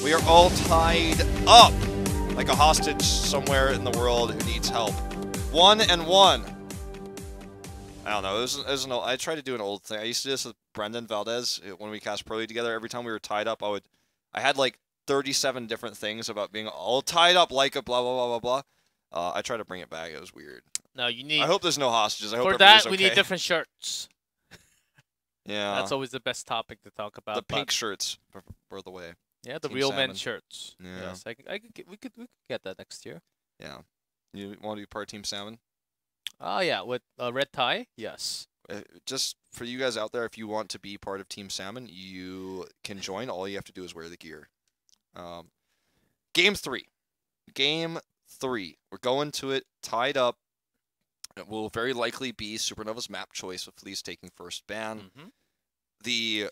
We are all tied up like a hostage somewhere in the world who needs help. 1-1. I don't know. I tried to do an old thing. I used to do this with Brendan Valdez when we cast Pro League together. Every time we were tied up, I had like 37 different things about being all tied up like a blah, blah, blah, blah, blah. I tried to bring it back. It was weird. No, you need... I hope there's no hostages. I hope for that, okay. we need different shirts. Yeah. That's always the best topic to talk about. The pink shirts were the way. Yeah, the Team real Salmon. men shirts. Yeah. Yes, we could get that next year. Yeah. You want to be part of Team Salmon? Oh, yeah, with a red tie? Yes. Just for you guys out there, if you want to be part of Team Salmon, you can join. All you have to do is wear the gear. Game 3. Game 3. We're going to it tied up. It will very likely be Supernova's map choice with Feliz taking first ban. Mm-hmm. The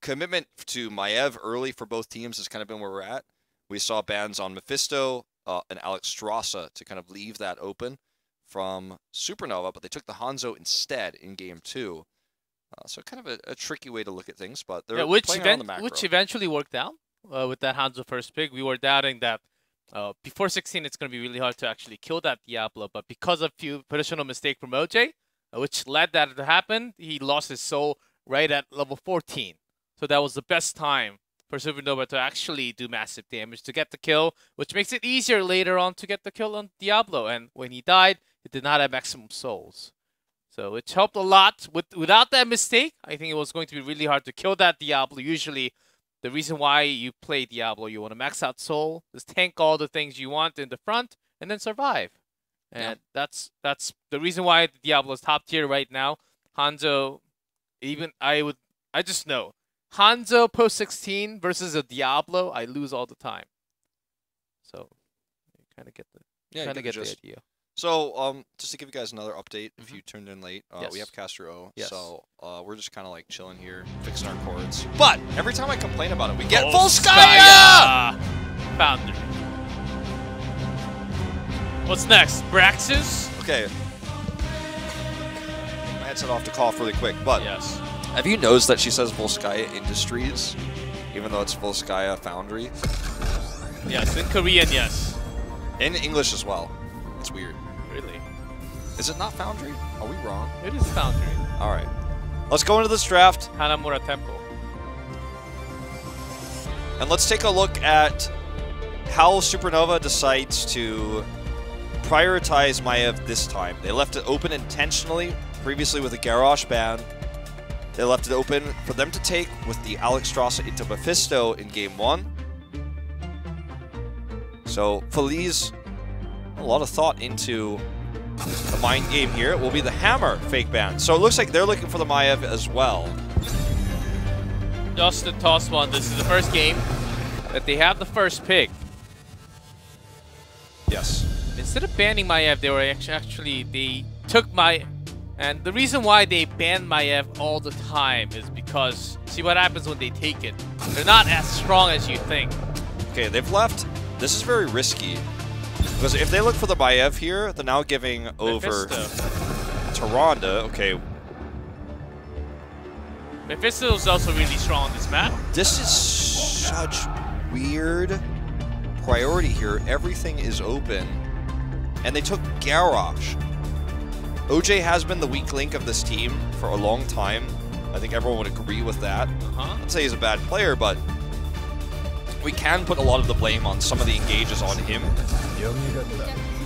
commitment to Maiev early for both teams has kind of been where we're at. We saw bans on Mephisto and Alex Strasza to kind of leave that open from Supernova, but they took the Hanzo instead in Game 2. So kind of a tricky way to look at things, but they're playing around the macro. Which eventually worked out with that Hanzo first pick. We were doubting that before 16 it's going to be really hard to actually kill that Diablo, but because of a few positional mistake from OJ, which led that to happen, he lost his soul right at level 14. So that was the best time for Supernova to actually do massive damage to get the kill, which makes it easier later on to get the kill on Diablo. And when he died, he did not have maximum souls. So it helped a lot. Without that mistake, I think it was going to be really hard to kill that Diablo. Usually, the reason why you play Diablo, you want to max out soul, just tank all the things you want in the front, and then survive. And that's the reason why Diablo is top tier right now. Hanzo, I just know. Hanzo post 16 versus a Diablo, I lose all the time. So you kind of get the idea. So just to give you guys another update, if you tuned in late, we have Caster O. Yes. So we're just kind of like chilling here, fixing our cords. But every time I complain about it, we get Volskaya! Found it. What's next? Braxis? Okay. My headset off to cough really quick, but yes. Have you noticed that she says Volskaya Industries, even though it's Volskaya Foundry? Yes, in Korean, yes. In English as well. It's weird. Really? Is it not Foundry? Are we wrong? It is Foundry. All right. Let's go into this draft. Hanamura Temple. And let's take a look at how Supernova decides to prioritize Maiev this time. They left it open intentionally, previously with a Garrosh ban. They left it open for them to take with the Alex Strasza into Mephisto in Game 1. So Feliz, a lot of thought into the mind game here. It will be the Hammer fake ban. So it looks like they're looking for the Maiev as well. Just to toss one, this is the first game that they have the first pick. Yes. Instead of banning Maiev, they took my... And the reason why they ban Maiev all the time is because, see what happens when they take it. They're not as strong as you think. Okay, they've left. This is very risky. Because if they look for the Maiev here, they're now giving over to Ronda. Okay. Mephisto is also really strong on this map. This is such weird priority here. Everything is open. And they took Garrosh. OJ has been the weak link of this team for a long time. I think everyone would agree with that. I'd say he's a bad player, but we can put a lot of the blame on some of the engages on him.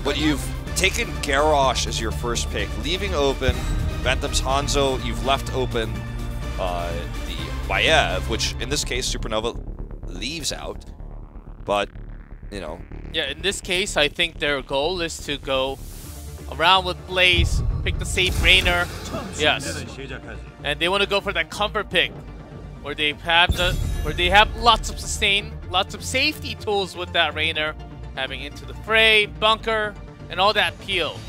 But you've taken Garrosh as your first pick, leaving open Bantam's Hanzo. You've left open the Maiev, which in this case Supernova leaves out. But, you know. Yeah, in this case, I think their goal is to go around with Blaze, pick the safe Rainer. Yes. And they want to go for that comfort pick, where they have lots of sustain, lots of safety tools with that Rainer, having Into the Fray, Bunker, and all that peel.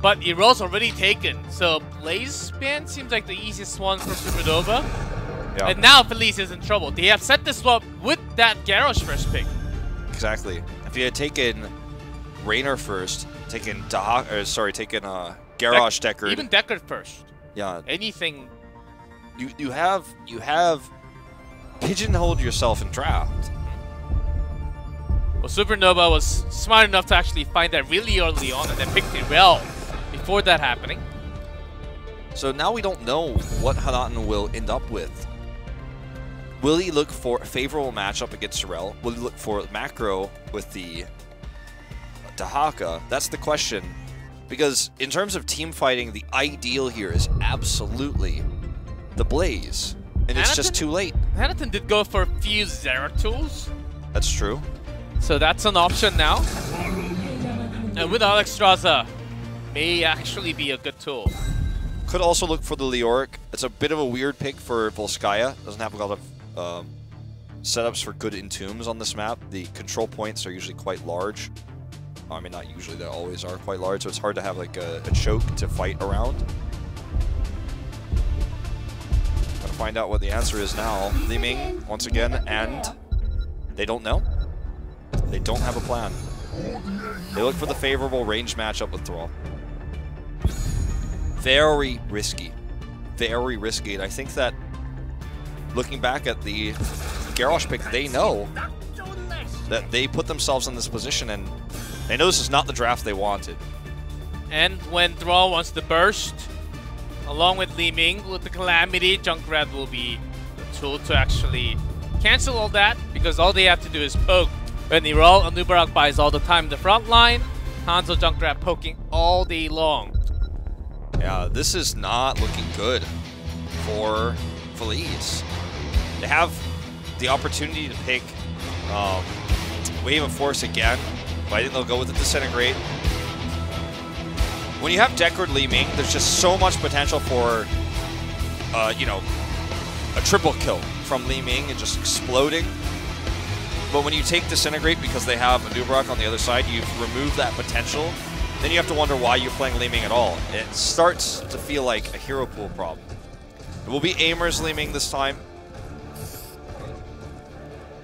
But Ero's already taken, so Blaze ban seems like the easiest one for Supernova. Yeah. And now Feliz is in trouble. They have set this up with that Garrosh first pick. Exactly. If you had taken Rainer first, taken Garrosh Deckard. Even Deckard first. Yeah. Anything. You have pigeonholed yourself in draft. Well, Supernova was smart enough to actually find that really early on and then picked it well before that happening. So now we don't know what Hanatan will end up with. Will he look for a favorable matchup against Sorel? Will he look for macro with the Dahaka? That's the question. Because in terms of team fighting, the ideal here is absolutely the Blaze. And it's just too late. Hanatan did go for a few Zeratul. That's true. So that's an option now. And with Alex Straza, may actually be a good tool. Could also look for the Leoric. It's a bit of a weird pick for Volskaya. Doesn't have a lot of setups for good entombs on this map. The control points are usually quite large. I mean, not usually, they always are quite large, so it's hard to have like a choke to fight around. Gotta find out what the answer is now. Li Ming, once again, and they don't know. They don't have a plan. They look for the favorable range matchup with Thrall. Very risky. Very risky, and I think that looking back at the Garrosh pick, they know that they put themselves in this position, and they know this is not the draft they wanted. And when Thrall wants to burst, along with Li Ming, with the Calamity, Junkrat will be the tool to actually cancel all that, because all they have to do is poke. When they roll, Anubarak buys all the time in the front line, Hanzo Junkrat poking all day long. Yeah, this is not looking good for Feliz. They have the opportunity to pick Wave of Force again, but I think they'll go with the Disintegrate. When you have Deckard Li Ming, there's just so much potential for, you know, a triple kill from Li Ming and just exploding. But when you take Disintegrate because they have Anubarak on the other side, you've removed that potential. Then you have to wonder why you're playing Li Ming at all. It starts to feel like a hero pool problem. It will be Aimer's Li Ming this time.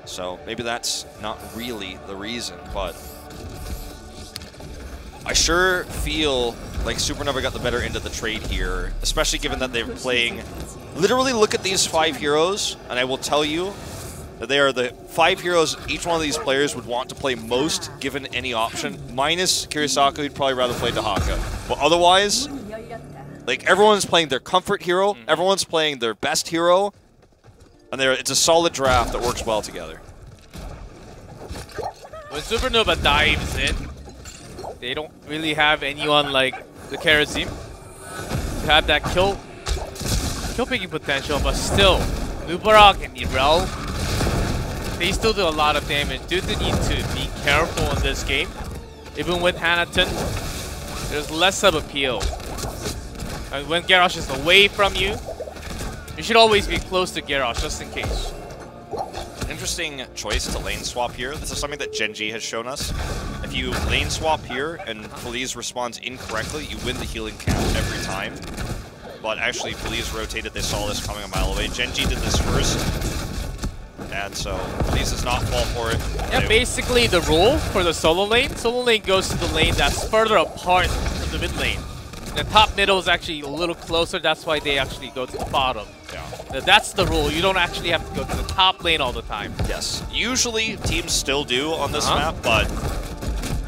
So maybe that's not really the reason, but I sure feel like Supernova got the better end of the trade here, especially given that they're playing... Literally look at these 5 heroes, and I will tell you that they are the 5 heroes each one of these players would want to play most given any option. Minus Kirisaka, who'd probably rather play Dahaka. But otherwise, like, everyone's playing their comfort hero, everyone's playing their best hero, and it's a solid draft that works well together. When Supernova dives in, they don't really have anyone like the Karazim to have that kill picking potential, but still, Nubarak and Irel, they still do a lot of damage. Do they need to be careful in this game? Even with Hanatan, there's less of appeal. And when Garrosh is away from you, you should always be close to Garrosh, just in case. Interesting choice to lane swap here. This is something that Genji has shown us. If you lane swap here and Feliz responds incorrectly, you win the healing cap every time. But actually, Feliz rotated. They saw this coming a mile away. Genji did this first. And so, Feliz does not fall for it. Yeah, basically the rule for the solo lane goes to the lane that's further apart from the mid lane. The top middle is actually a little closer, that's why they actually go to the bottom. Yeah. That's the rule. You don't actually have to go to the top lane all the time. Yes. Usually, teams still do on this map, but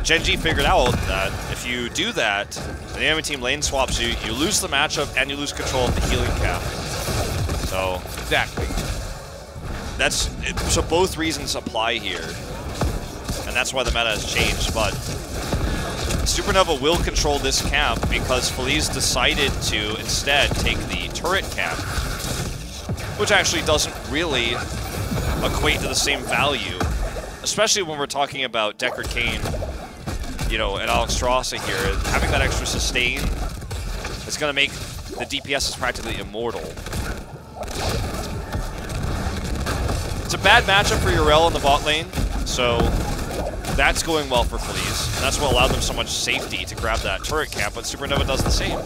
Genji figured out that if you do that, and the enemy team lane swaps you, you lose the matchup and you lose control of the healing cap. So, exactly. So both reasons apply here, and that's why the meta has changed, but Supernova will control this camp because Feliz decided to instead take the turret camp, which actually doesn't really equate to the same value, especially when we're talking about Deckard Cain, you know, and Alex Strasser here. Having that extra sustain is going to make the DPS practically immortal. It's a bad matchup for Yrel in the bot lane, so that's going well for Feliz. And that's what allowed them so much safety to grab that turret camp, but Supernova does the same.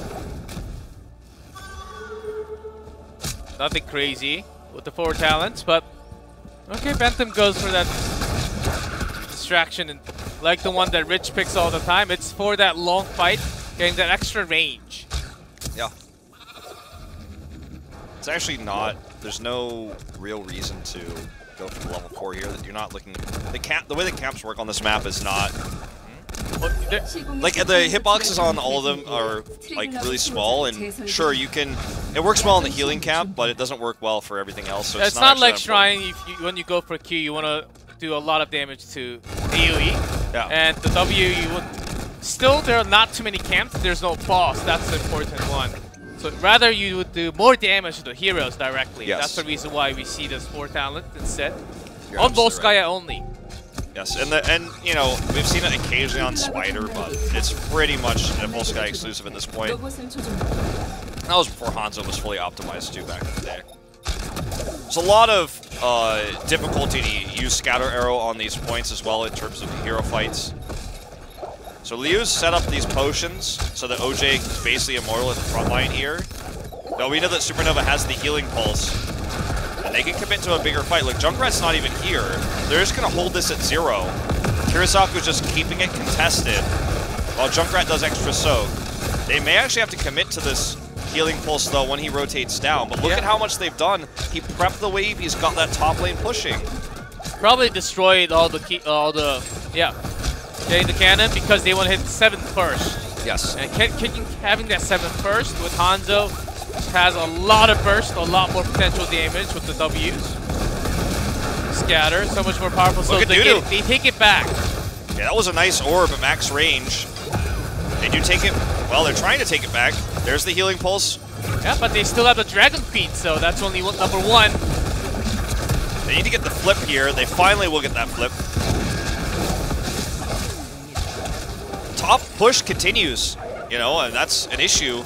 Nothing crazy with the 4 talents, but okay, Bentham goes for that distraction, and like the one that Rich picks all the time, it's for that long fight, getting that extra range. Yeah. It's actually not, there's no real reason to go for the level 4 here. That you're not looking. The way the camps work on this map is not. Like the hitboxes on all of them are like really small, and sure you can. It works well in the healing camp, but it doesn't work well for everything else. So it's not like Shrine. When you go for Q, you want to do a lot of damage to AoE. Yeah. And the W, you would. Still, there are not too many camps. There's no boss. That's the important one. So rather, you would do more damage to the heroes directly. Yes. That's the reason why we see this 4 talent instead. You're on Volskaya only. Yes, and you know, we've seen it occasionally on Spider, but it's pretty much a Volskaya exclusive at this point. That was before Hanzo was fully optimized too back in the day. There's a lot of difficulty to use Scatter Arrow on these points as well in terms of hero fights. So Liu's set up these potions so that OJ is basically immortal at the front line here. Though we know that Supernova has the healing pulse. And they can commit to a bigger fight. Look, Junkrat's not even here. They're just going to hold this at 0. Kirisaku's just keeping it contested while Junkrat does extra soak. They may actually have to commit to this healing pulse, though, when he rotates down. But look at how much they've done. He prepped the wave. He's got that top lane pushing. Probably destroyed all the getting the cannon because they want to hit 7th first. Yes. And having that 7th first with Hanzo has a lot of burst, a lot more potential damage with the W's. Scatter, so much more powerful, so they take it back. Yeah, that was a nice orb at max range. They do take it, well, they're trying to take it back. There's the healing pulse. Yeah, but they still have the Dragon Feet, so that's only number 1. They need to get the flip here. They finally will get that flip. Top push continues, you know, and that's an issue.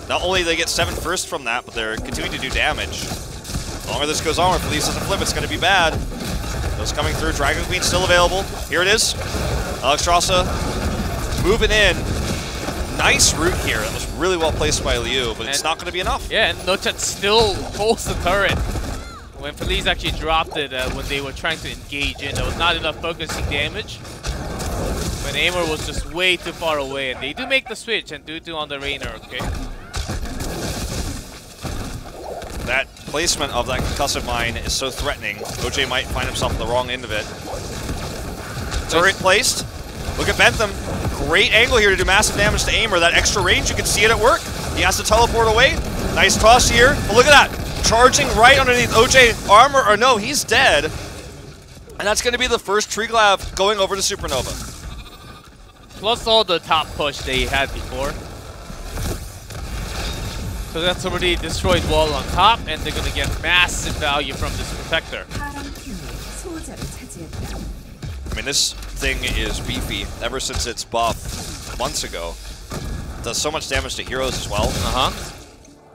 Not only do they get 7 first from that, but they're continuing to do damage. The longer this goes on, if Feliz doesn't flip, it's going to be bad. Those coming through. Dragon Queen still available. Here it is. Alexstrasza moving in. Nice route here. That was really well placed by Liu, but it's not going to be enough. Yeah, and Nochat still holds the turret. When Feliz actually dropped it when they were trying to engage in, there was not enough focusing damage. When Aimer was just way too far away, and they do make the switch and do on the Rainer, okay? That placement of that concussive mine is so threatening. OJ might find himself on the wrong end of it. Turret placed. Look at Bentham. Great angle here to do massive damage to Aimer. That extra range, you can see it at work. He has to teleport away. Nice toss here. But look at that. Charging right underneath OJ armor. Or no, he's dead. And that's going to be the first Tree Glaive going over to Supernova. Plus all the top push they had before. So that's already destroyed wall on top, and they're going to get massive value from this Protector. I mean, this thing is beefy ever since its buff months ago. It does so much damage to heroes as well.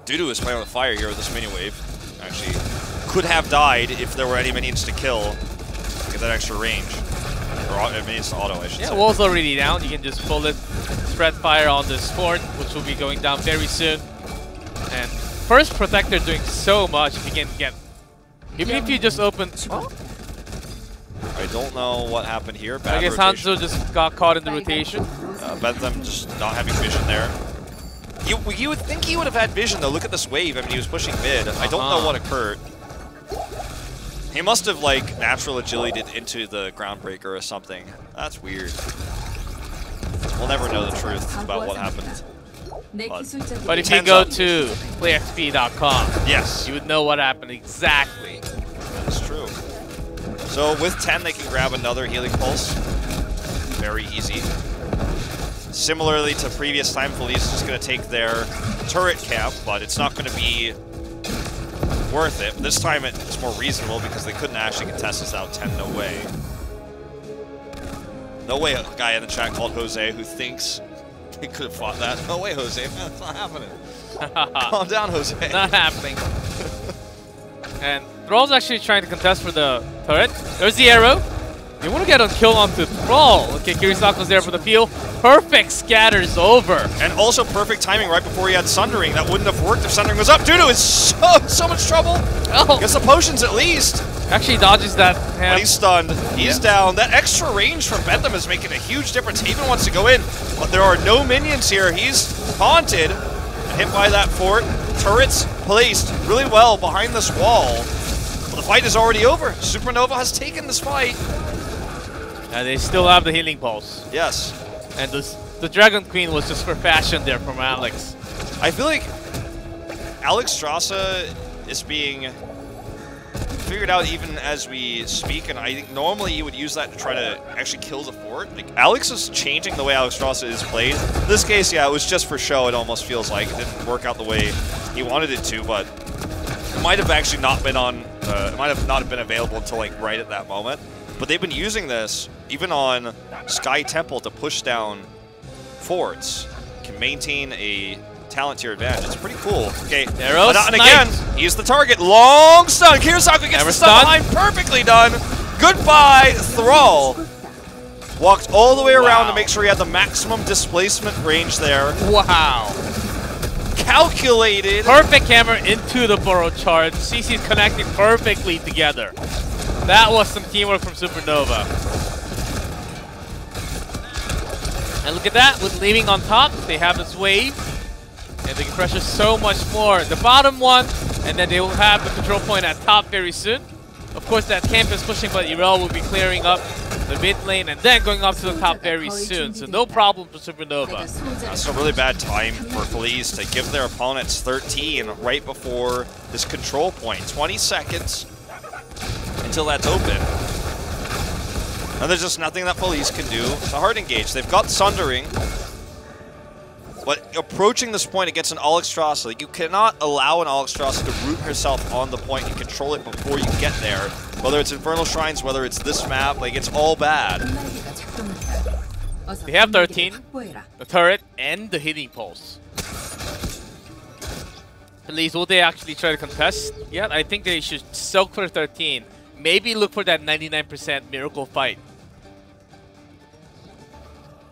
Dudu is playing with fire here with this mini wave. Actually, could have died if there were any minions to kill. Get that extra range. Or minions to auto, I should say. Yeah, wall's already down. You can just bullet, spread fire on this fort, which will be going down very soon. And first Protector doing so much if you can get... Even if you just open... Oh? I don't know what happened here. Bad I guess rotation. Hanzo just got caught in the rotation. Bentham just not having vision there. You would think he would have had vision, though. Look at this wave. I mean, he was pushing mid. I don't know what occurred. He must have, like, natural agility'd into the Groundbreaker or something. That's weird. We'll never know the truth about what happened. But if you go to playxp.com, yes, you would know what happened exactly. That's true. So with 10, they can grab another healing pulse. Very easy. Similarly to previous time, Feliz is just going to take their turret camp, but it's not going to be worth it. This time it's more reasonable because they couldn't actually contest this out 10, no way. No way a guy in the chat called Jose who thinks he could have fought that. No way, Jose. Man, that's not happening. Calm down, Jose. Not happening. And Thrall's actually trying to contest for the turret. There's the arrow. They want to get a kill onto Thrall. Okay, Kirisaku's there for the peel. Perfect scatters over. And also perfect timing right before he had Sundering. That wouldn't have worked if Sundering was up. Dudu is so much trouble. Oh. Gets the potions at least. Actually dodges that. But he's stunned. He's down. That extra range from Bentham is making a huge difference. He even wants to go in, but there are no minions here. He's taunted and hit by that fort. Turrets placed really well behind this wall. But the fight is already over. Supernova has taken this fight. And they still have the healing pulse. Yes. And the Dragon Queen was just for fashion there from Alex. I feel like Alex Strasser is being figured out even as we speak, and I think normally you would use that to try to actually kill the fort. Like, Alex is changing the way Alex Strasser is played. In this case, yeah, it was just for show, it almost feels like. It didn't work out the way he wanted it to, but it might have actually not been on, it might have not been available until like right at that moment. But they've been using this, even on Sky Temple, to push down forts. Can maintain a talent tier advantage. It's pretty cool. Okay, and again, he's the target. Long stun. Kirisaku gets the stun behind. Perfectly done. Goodbye, Thrall. Walked all the way around to make sure he had the maximum displacement range there. Wow. Calculated. Perfect hammer into the burrow charge. CC's connecting perfectly together. That was some teamwork from Supernova. And look at that, with Leaving on top, they have this wave. And they can pressure so much more. The bottom one, and then they will have the control point at top very soon. Of course, that camp is pushing, but Irel will be clearing up the mid lane and then going up to the top very soon. So no problem for Supernova. That's a really bad time for Feliz to give their opponents 13 right before this control point. 20 seconds until that's open. And there's just nothing that Feliz can do to hard engage. They've got Sundering. But approaching this point against an Alexstrasser, like, you cannot allow an Alexstrasser to root herself on the point and control it before you get there. Whether it's Infernal Shrines, whether it's this map, like, it's all bad. They have 13, the turret, and the healing pulse. At least, will they actually try to contest yet? I think they should soak for 13. Maybe look for that 99% miracle fight.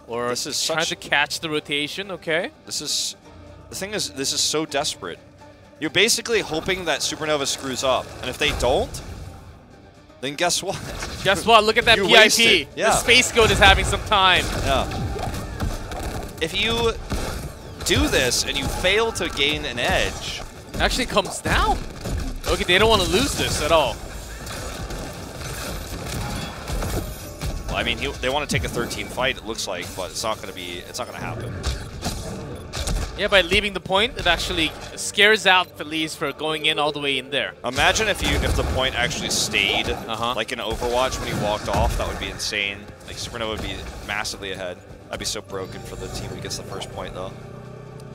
Or this is trying to catch the rotation, okay? This is... The thing is, this is so desperate. You're basically hoping that Supernova screws up. And if they don't, then guess what? Guess what? Look at that PIP. Yeah. The Space Goat is having some time. Yeah. If you do this and you fail to gain an edge... It actually comes down. Okay, they don't want to lose this at all. Well, I mean, they want to take a 13 fight, it looks like, but it's not going to happen. Yeah, by leaving the point, it actually scares out Feliz for going in all the way in there. Imagine if the point actually stayed, like in Overwatch when he walked off. That would be insane. Like, Supernova would be massively ahead. That'd be so broken for the team who gets the first point, though.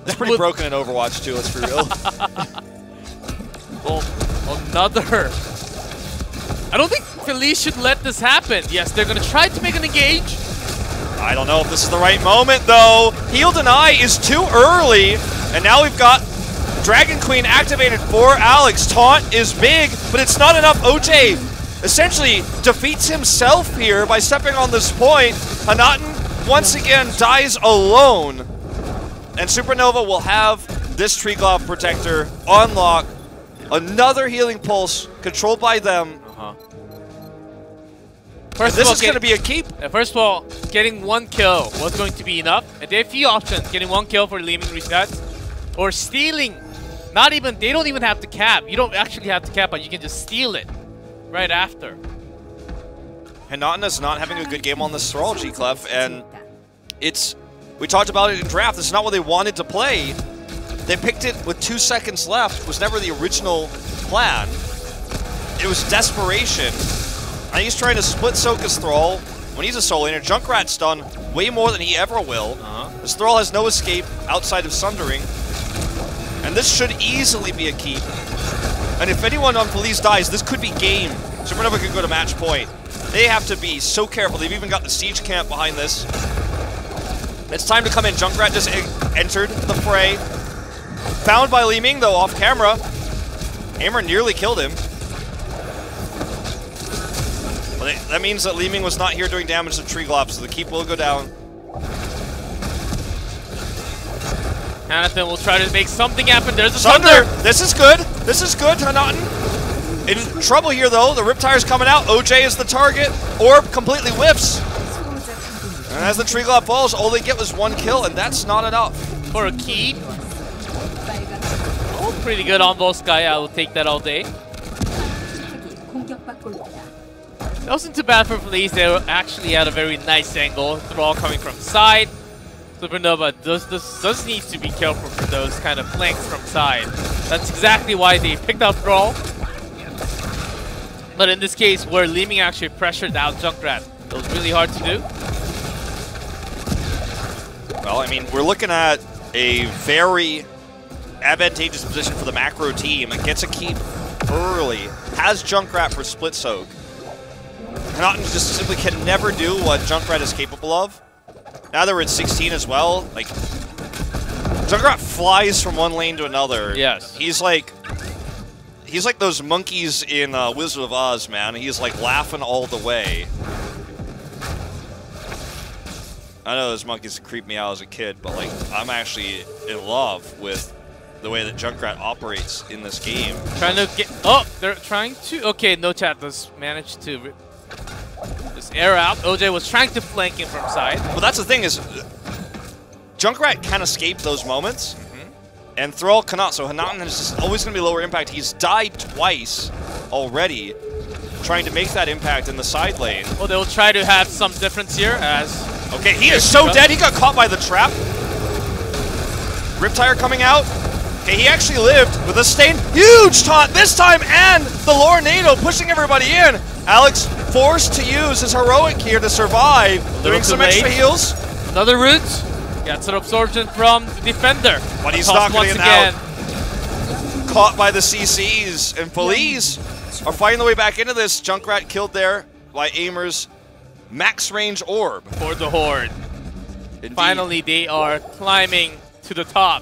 It's pretty broken in Overwatch, too, let's be real. Well, another... I don't think Feliz should let this happen. Yes, they're going to try to make an engage. I don't know if this is the right moment, though. Heal Deny is too early. And now we've got Dragon Queen activated for Alex. Taunt is big, but it's not enough. OJ essentially defeats himself here by stepping on this point. Hanaten once again dies alone. And Supernova will have this Tree Glove Protector unlock. Another healing pulse controlled by them. First this is going to be a keep. First of all, getting one kill was going to be enough. And they have a few options. Getting one kill for Leeming resets. Or stealing. Not even, they don't even have to cap. You don't actually have to cap, but you can just steal it right after. Hanaten is not having a good game on this Thrall, G-Clef. And it's, we talked about it in draft. This is not what they wanted to play. They picked it with 2 seconds left. It was never the original plan. It was desperation. And he's trying to split soak his Thrall when he's a solo laner. Junkrat's done way more than he ever will. His Thrall has no escape outside of Sundering. And this should easily be a keep. And if anyone on Feliz dies, this could be game. Supernova could go to match point. They have to be so careful. They've even got the siege camp behind this. It's time to come in. Junkrat just entered the fray. Found by Li Ming, though, off camera. Hammer nearly killed him. Well, that means that Li Ming was not here doing damage to Tree Glove, so the keep will go down. Hanaten will try to make something happen. There's a Thunder! This is good. This is good, Hanaten. In trouble here, though. The Riptire's coming out. OJ is the target. Orb completely whiffs. And as the Tree Glove falls, all they get was 1 kill, and that's not enough. For a keep. Oh, pretty good on both Sky. I will take that all day. That wasn't too bad for Feliz. They were actually at a very nice angle. Thrall coming from side. Supernova does need to be careful for those kind of flanks from side. That's exactly why they picked up Thrall. But in this case, where Leeming actually pressured out Junkrat, it was really hard to do. Well, I mean, we're looking at a very advantageous position for the macro team. It gets a keep early, has Junkrat for split soak. Hnauten just simply can never do what Junkrat is capable of. Now that we're at 16 as well, like, Junkrat flies from one lane to another. Yes. He's like those monkeys in Wizard of Oz, man. He's like laughing all the way. I know those monkeys creeped me out as a kid, but like, I'm actually in love with the way that Junkrat operates in this game. Trying to get... Oh, they're trying to... Okay, no chat does manage to just air out. OJ was trying to flank him from side. Well, that's the thing is, Junkrat can escape those moments, and Thrall cannot, so Hnauten is just always going to be lower impact. He's died twice already, trying to make that impact in the side lane. Well, they'll try to have some difference here as... Okay, he is so dead. He got caught by the trap. Riptire coming out. Okay, he actually lived with a stain. Huge taunt this time, and the Lornado pushing everybody in. Alex forced to use his heroic here to survive, doing some extra heals. Another root. Gets an absorption from the defender. But he's not going to get out. Caught by the CCs, and Feliz are finding their way back into this. Junkrat killed there by Aimer's max range orb. For the Horde. Indeed. Finally, they are climbing to the top.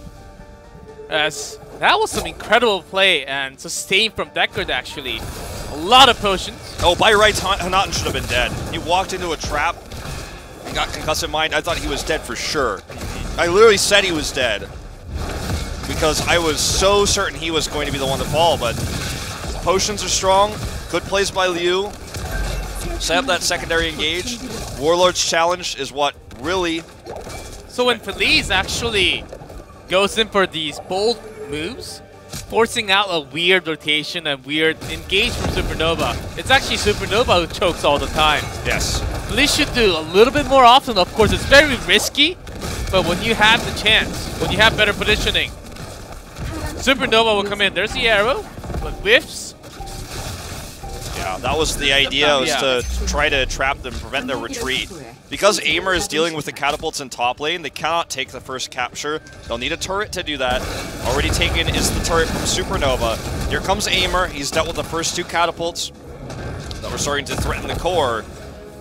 As that was some incredible play and sustain from Deckard, actually. A lot of potions. Oh, by rights, Hnauten should have been dead. He walked into a trap and got concussive mind. I thought he was dead for sure. I literally said he was dead because I was so certain he was going to be the one to fall, but potions are strong. Good plays by Liu. Set up that secondary engage. Warlord's challenge is what really... So when Feliz actually goes in for these bold moves, forcing out a weird rotation and weird engage from Supernova, it's actually Supernova who chokes all the time. Yes. Feliz should do a little bit more often. Of course, it's very risky, but when you have the chance, when you have better positioning, Supernova will come in. There's the arrow, but whiffs. Yeah, that was the idea, was to try to trap them, prevent their retreat. Because Aimer is dealing with the catapults in top lane, they cannot take the first capture. They'll need a turret to do that. Already taken is the turret from Supernova. Here comes Aimer. He's dealt with the first two catapults that were starting to threaten the core.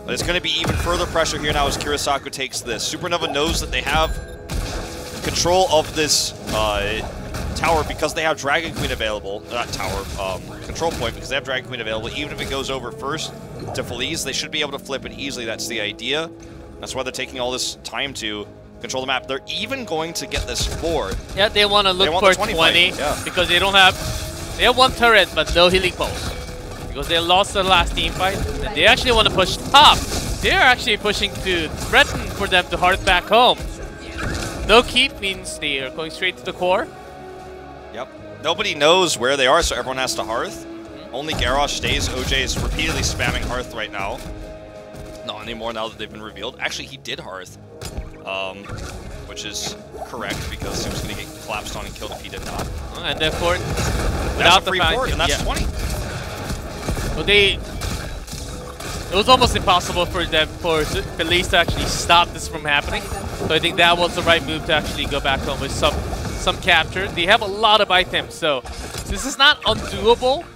But it's going to be even further pressure here now as Kirisaku takes this. Supernova knows that they have control of this tower because they have Dragon Queen available. Not tower, control point, because they have Dragon Queen available. Even if it goes over first to Feliz, they should be able to flip it easily. That's the idea. That's why they're taking all this time to control the map. They're even going to get this forward. Yeah, they want to look for 20 because they don't have... They have one turret, but no healing pulse. Because they lost the last team fight. And they actually want to push top. They're actually pushing to threaten for them to hearth back home. No keep means they are going straight to the core. Yep. Nobody knows where they are, so everyone has to hearth. Only Garrosh stays. OJ is repeatedly spamming hearth right now. Not anymore now that they've been revealed. Actually, he did hearth. Which is correct because he was going to get collapsed on and killed if he did not. And therefore, without the free port, and that's 20. Well, it was almost impossible for them, for Feliz to actually stop this from happening. So I think that was the right move to actually go back home with some capture. They have a lot of items, so this is not undoable.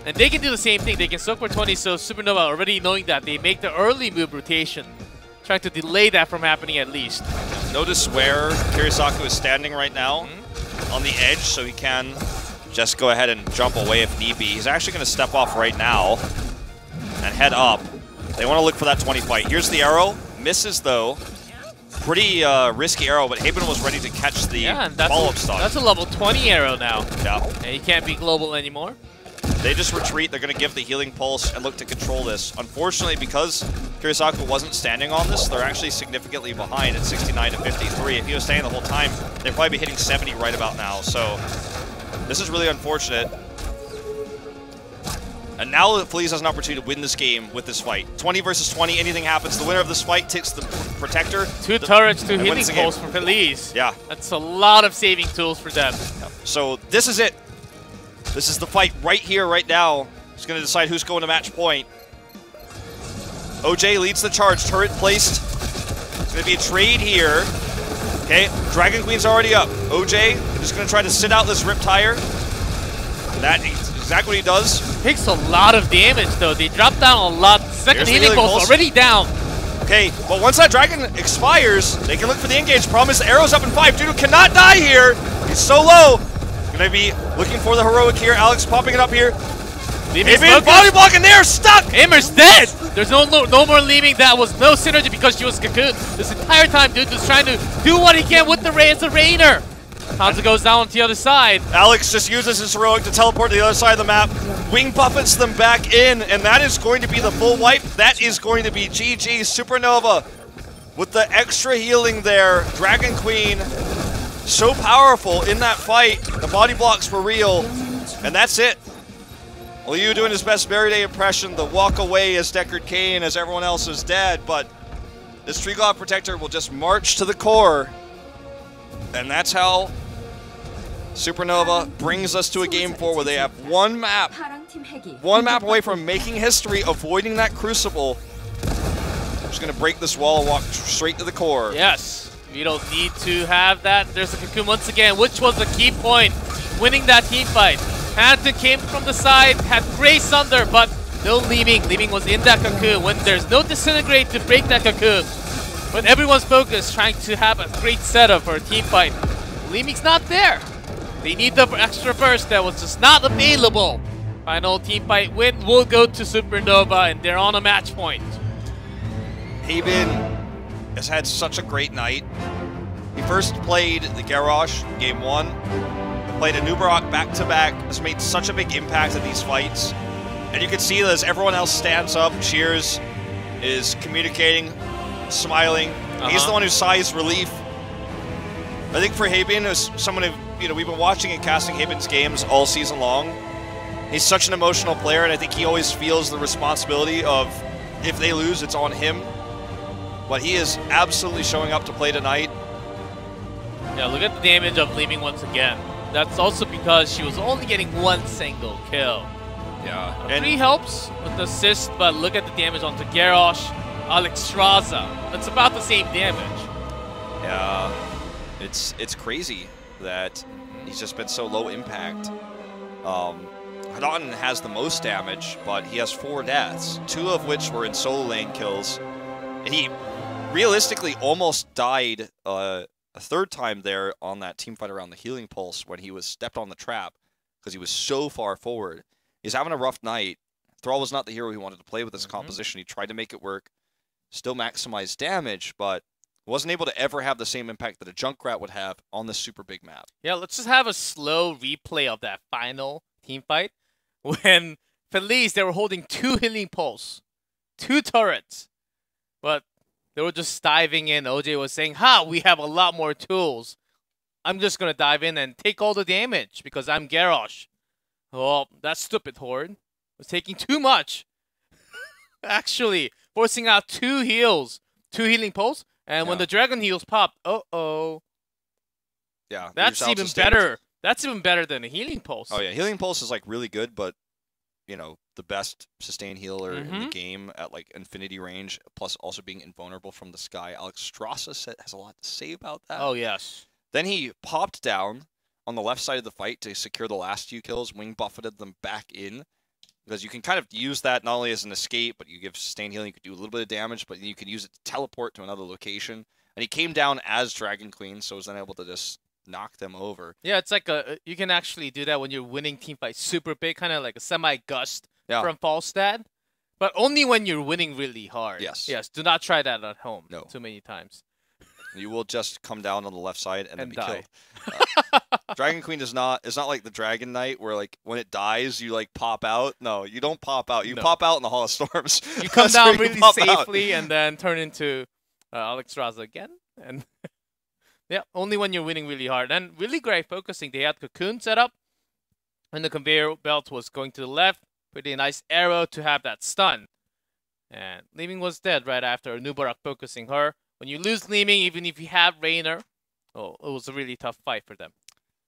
And they can do the same thing. They can soak for 20, so Supernova already knowing that, they make the early move rotation, trying to delay that from happening at least. Notice where Kirisaku is standing right now, on the edge, so he can just go ahead and jump away if need be. He's actually going to step off right now and head up. They want to look for that 20 fight. Here's the arrow. Misses, though. Pretty risky arrow, but Haben was ready to catch the follow-up stun. That's a level 20 arrow now. Yeah. And he can't be global anymore. They just retreat. They're going to give the healing pulse and look to control this. Unfortunately, because Kirisaku wasn't standing on this, they're actually significantly behind at 69 to 53. If he was staying the whole time, they'd probably be hitting 70 right about now. So this is really unfortunate. And now Feliz has an opportunity to win this game with this fight. 20 versus 20, anything happens. The winner of this fight takes the Protector. Two turrets, two healing pulse for Feliz. Yeah. That's a lot of saving tools for them. So this is it. This is the fight right here, right now. It's going to decide who's going to match point. OJ leads the charge. Turret placed. It's going to be a trade here. Okay, Dragon Queen's already up. OJ is going to try to sit out this Riptire. That is exactly what he does. Takes a lot of damage, though. They drop down a lot. Second healing pulse already down. Okay, but once that Dragon expires, they can look for the engage. Problem is the arrow's up in 5. Dude cannot die here. He's so low. Going to be looking for the heroic here. Alex popping it up here. Leeming body block, and they're stuck! Aimer's dead! There's no more Leeming. That was no synergy because she was cocooned. This entire time, dude was trying to do what he can with the Ray as a Rainer. Hanzo goes down to the other side. Alex just uses his heroic to teleport to the other side of the map. Wing buffets them back in, and that is going to be the full wipe. That is going to be GG. Supernova with the extra healing there. Dragon Queen, so powerful in that fight. The body blocks were real, and that's it. Liu doing his best Mary Day impression, the walk away as Deckard Cain as everyone else is dead, but this Tree God Protector will just march to the core. And that's how Supernova brings us to a Game 4 where they have one map away from making history, avoiding that Crucible. Just going to break this wall and walk straight to the core. Yes, we don't need to have that. There's a cocoon once again, which was the key point, winning that team fight. Hampton came from the side, had Grace Sunder, but no Leeming. Leeming was in that cocoon when there's no Disintegrate to break that cocoon. But everyone's focused trying to have a great setup for a team fight. Leeming's not there. They need the extra burst that was just not available. Final team fight win will go to Supernova, and they're on a match point. Haben has had such a great night. He first played the Garrosh Game 1. Played a Nubarak back-to-back, has made such a big impact in these fights. And you can see that as everyone else stands up, cheers, is communicating, smiling. He's the one who sighs relief. I think for Haben, as someone who, we've been watching and casting Haben's games all season long. He's such an emotional player, and I think he always feels the responsibility of, if they lose, it's on him. But he is absolutely showing up to play tonight. Yeah, look at the damage of Leeming once again. That's also because she was only getting one single kill. Yeah. 3 helps with the assist, but look at the damage onto Garrosh, Alexstrasza. It's about the same damage. Yeah. It's crazy that he's just been so low impact. Hadon has the most damage, but he has 4 deaths, 2 of which were in solo lane kills. And he realistically almost died a third time there on that team fight around the healing pulse when he was stepped on the trap because he was so far forward. He's having a rough night. Thrall was not the hero he wanted to play with this composition. He tried to make it work, still maximize damage, but wasn't able to ever have the same impact that a Junkrat would have on this super big map. Yeah, let's just have a slow replay of that final team fight when Feliz, they were holding 2 healing pulse, 2 turrets, but they were just diving in. OJ was saying, we have a lot more tools. I'm just going to dive in and take all the damage because I'm Garrosh. Well, that stupid Horde was taking too much. Actually, forcing out 2 heals, 2 healing pulse. And when the Dragon heals popped, Yeah. That's even better. That's even better than a healing pulse. Oh, yeah. Healing pulse is, really good, but, the best sustain healer in the game at, infinity range, plus also being invulnerable from the sky. Alexstrasza has a lot to say about that. Oh, yes. Then he popped down on the left side of the fight to secure the last few kills, wing buffeted them back in. Because you can kind of use that not only as an escape, but you give sustain healing, you could do a little bit of damage, but you can use it to teleport to another location. And he came down as Dragon Queen, so was then able to just knock them over. Yeah, it's like you can actually do that when you're winning team fights super big, kind of like a semi-gust from Falstad. But only when you're winning really hard. Yes. Yes, do not try that at home too many times. You will just come down on the left side and then be die. killed. Dragon Queen is not like the Dragon Knight where when it dies you pop out. No, you don't pop out. You pop out in the Hall of Storms. You come down really safely and then turn into Alexstrasza again. And yeah, only when you're winning really hard. And really great focusing. They had Cocoon set up. And the conveyor belt was going to the left. Pretty nice arrow to have that stun. And Leeming was dead right after Nubarak focusing her. When you lose Leeming, even if you have Raynor, oh, it was a really tough fight for them.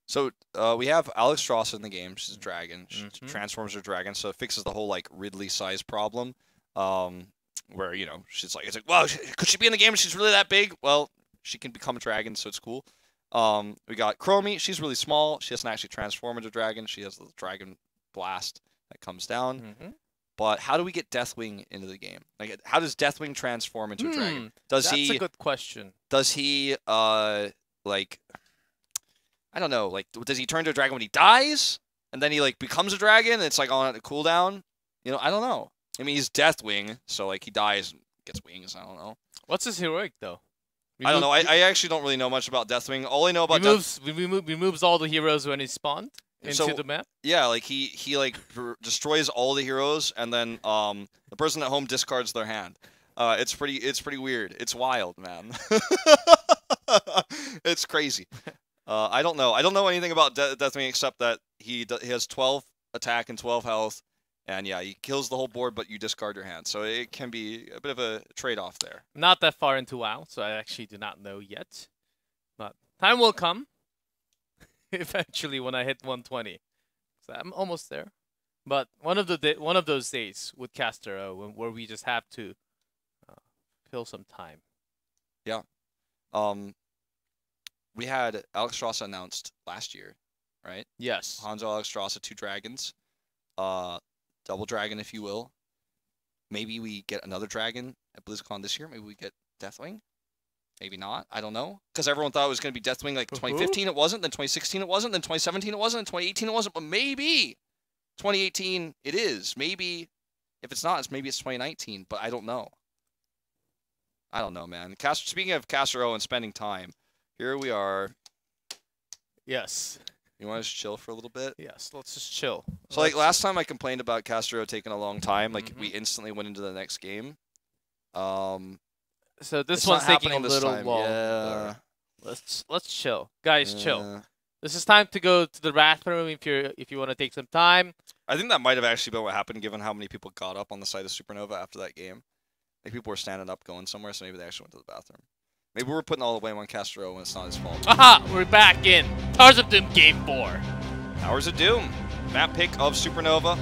So we have Alex Strauss in the game. She's a dragon. She transforms her dragon, so it fixes the whole like Ridley size problem. Where she's like, it's like, wow, could she be in the game? She's really that big. Well, she can become a dragon, so it's cool. We got Chromie. She's really small. She doesn't actually transform into a dragon. She has the dragon blast that comes down. But how do we get Deathwing into the game? Like, how does Deathwing transform into a dragon? That's a good question. Does he like, I don't know, like, does he turn into a dragon when he dies, and then he like becomes a dragon, and it's like on a cooldown? I don't know. I mean, he's Deathwing, so like he dies and gets wings. I don't know. What's his heroic though? I don't know. I actually don't really know much about Deathwing. All I know about removes all the heroes when he spawned into the map. Yeah, like he like destroys all the heroes, and then the person at home discards their hand. It's pretty weird. It's wild, man. It's crazy. I don't know. I don't know anything about Deathwing except that he has 12 attack and 12 health. And yeah, he kills the whole board, but you discard your hand. So it can be a bit of a trade-off there. Not that far into WoW, so I actually do not know yet. But time will come eventually when I hit 120. So I'm almost there. But one of those days with Caster O, where we just have to fill some time. Yeah. We had Alex Strauss announced last year, right? Yes. Hanzo, Alex Strauss, 2 dragons. Double dragon, if you will. Maybe we get another dragon at BlizzCon this year. Maybe we get Deathwing. Maybe not. I don't know. Because everyone thought it was going to be Deathwing like 2015 it wasn't, then 2016 it wasn't, then 2017 it wasn't, then 2018 it wasn't. But maybe 2018 it is. Maybe if it's not, maybe it's 2019. But I don't know. I don't know, man. Speaking of Caster O and spending time, here we are. Yes. You want to just chill for a little bit? Yes, let's just chill. So, like, last time I complained about Caster O taking a long time. Like, we instantly went into the next game. So this one's taking a little long. Yeah. Let's chill. Guys, chill. This is time to go to the bathroom if you want to take some time. I think that might have actually been what happened, given how many people got up on the side of Supernova after that game. Like, people were standing up going somewhere, so maybe they actually went to the bathroom. Maybe we're putting all the blame on Caster O when it's not his fault. Aha! We're back in Towers of Doom Game 4. Towers of Doom. Map pick of Supernova.